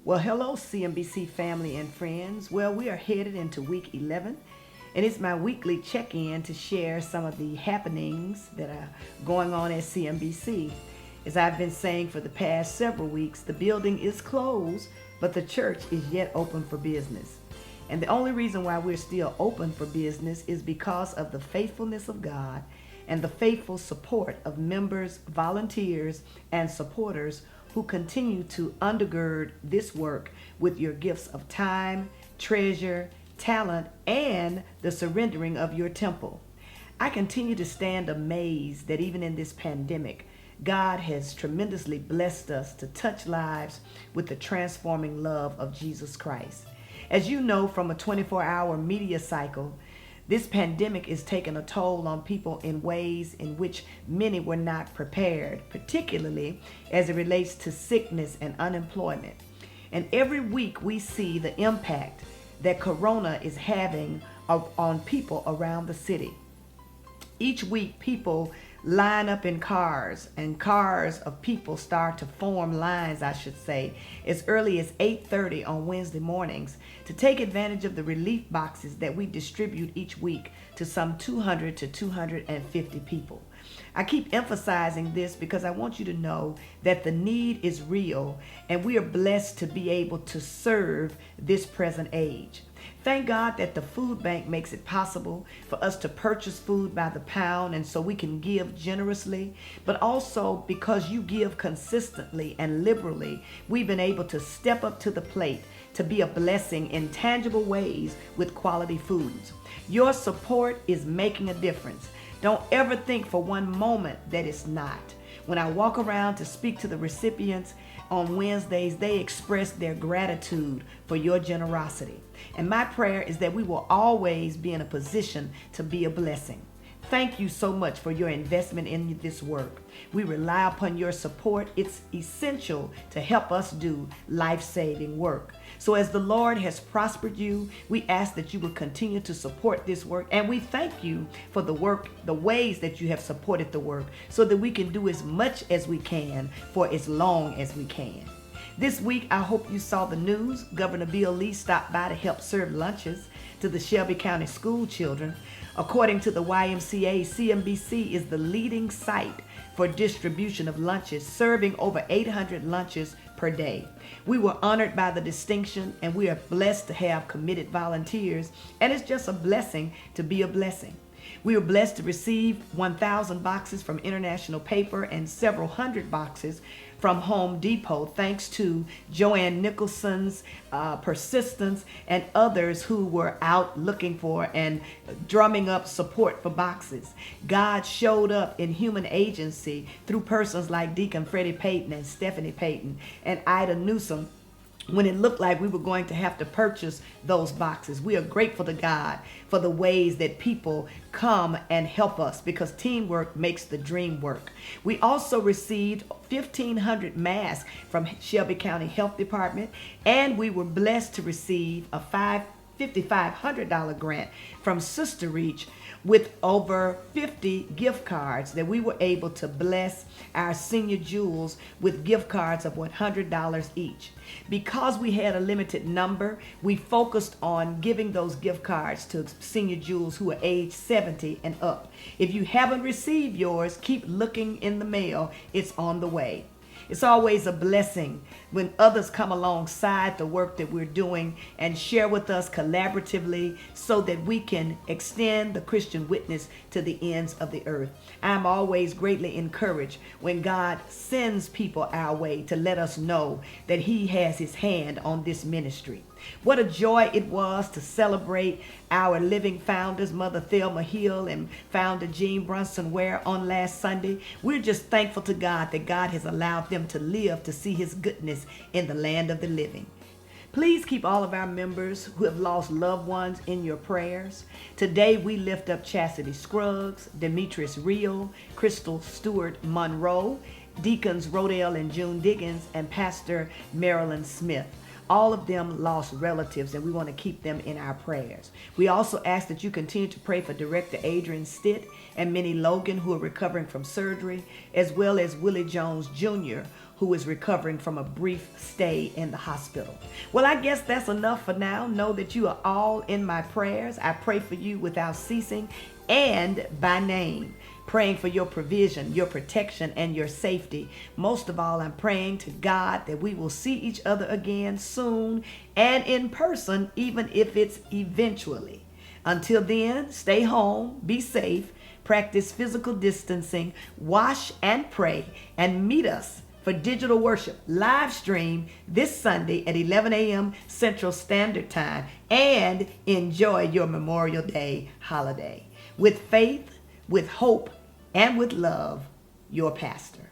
Well, hello, CNBC family and friends. Well, we are headed into week 11, and it's my weekly check in to share some of the happenings that are going on at CNBC. As I've been saying for the past several weeks, the building is closed, but the church is yet open for business. And the only reason why we're still open for business is because of the faithfulness of God and the faithful support of members, volunteers, and supporters who continue to undergird this work with your gifts of time, treasure, talent, and the surrendering of your temple. I continue to stand amazed that even in this pandemic, God has tremendously blessed us to touch lives with the transforming love of Jesus Christ. As you know from a 24-hour media cycle, this pandemic is taking a toll on people in ways in which many were not prepared, particularly as it relates to sickness and unemployment. And every week we see the impact that Corona is having on people around the city. Each week people line up in cars, and cars of people start to form lines, I should say, as early as 8:30 on Wednesday mornings to take advantage of the relief boxes that we distribute each week to some 200 to 250 people. I keep emphasizing this because I want you to know that the need is real and we are blessed to be able to serve this present age. Thank God that the food bank makes it possible for us to purchase food by the pound, and so we can give generously, but also because you give consistently and liberally, we've been able to step up to the plate to be a blessing in tangible ways with quality foods. Your support is making a difference. Don't ever think for one moment that it's not. When I walk around to speak to the recipients on Wednesdays, they express their gratitude for your generosity. And my prayer is that we will always be in a position to be a blessing. Thank you so much for your investment in this work. We rely upon your support. It's essential to help us do life-saving work. So as the Lord has prospered you, we ask that you will continue to support this work. And we thank you for the work, the ways that you have supported the work, so that we can do as much as we can for as long as we can. This week, I hope you saw the news. Governor Bill Lee stopped by to help serve lunches to the Shelby County school children. According to the YMCA, CNBC is the leading site for distribution of lunches, serving over 800 lunches per day. We were honored by the distinction, and we are blessed to have committed volunteers, and it's just a blessing to be a blessing. We were blessed to receive 1,000 boxes from International Paper and several hundred boxes from Home Depot, thanks to Joanne Nicholson's persistence and others who were out looking for and drumming up support for boxes. God showed up in human agency through persons like Deacon Freddie Payton and Stephanie Payton and Ida Newsom, when it looked like we were going to have to purchase those boxes. We are grateful to God for the ways that people come and help us, because teamwork makes the dream work. We also received 1,500 masks from Shelby County Health Department, and we were blessed to receive a $5,500 grant from Sister Reach with over 50 gift cards that we were able to bless our senior jewels with gift cards of $100 each. Because we had a limited number, we focused on giving those gift cards to senior jewels who are age 70 and up. If you haven't received yours, keep looking in the mail. It's on the way. It's always a blessing when others come alongside the work that we're doing and share with us collaboratively so that we can extend the Christian witness to the ends of the earth. I'm always greatly encouraged when God sends people our way to let us know that He has His hand on this ministry. What a joy it was to celebrate our living founders, Mother Thelma Hill and founder Jean Brunson Ware, on last Sunday. We're just thankful to God that God has allowed them to live to see His goodness in the land of the living. Please keep all of our members who have lost loved ones in your prayers. Today we lift up Chastity Scruggs, Demetrius Rio, Crystal Stewart Monroe, Deacons Rodale and June Diggins, and Pastor Marilyn Smith. All of them lost relatives, and we want to keep them in our prayers. We also ask that you continue to pray for Director Adrian Stitt and Minnie Logan, who are recovering from surgery, as well as Willie Jones Jr., who is recovering from a brief stay in the hospital. Well, I guess that's enough for now. Know that you are all in my prayers. I pray for you without ceasing and by name, praying for your provision, your protection, and your safety. Most of all, I'm praying to God that we will see each other again soon and in person, even if it's eventually. Until then, stay home, be safe, practice physical distancing, wash and pray, and meet us for digital worship live stream this Sunday at 11 a.m. Central Standard Time, and enjoy your Memorial Day holiday. With faith, with hope, and with love, your pastor.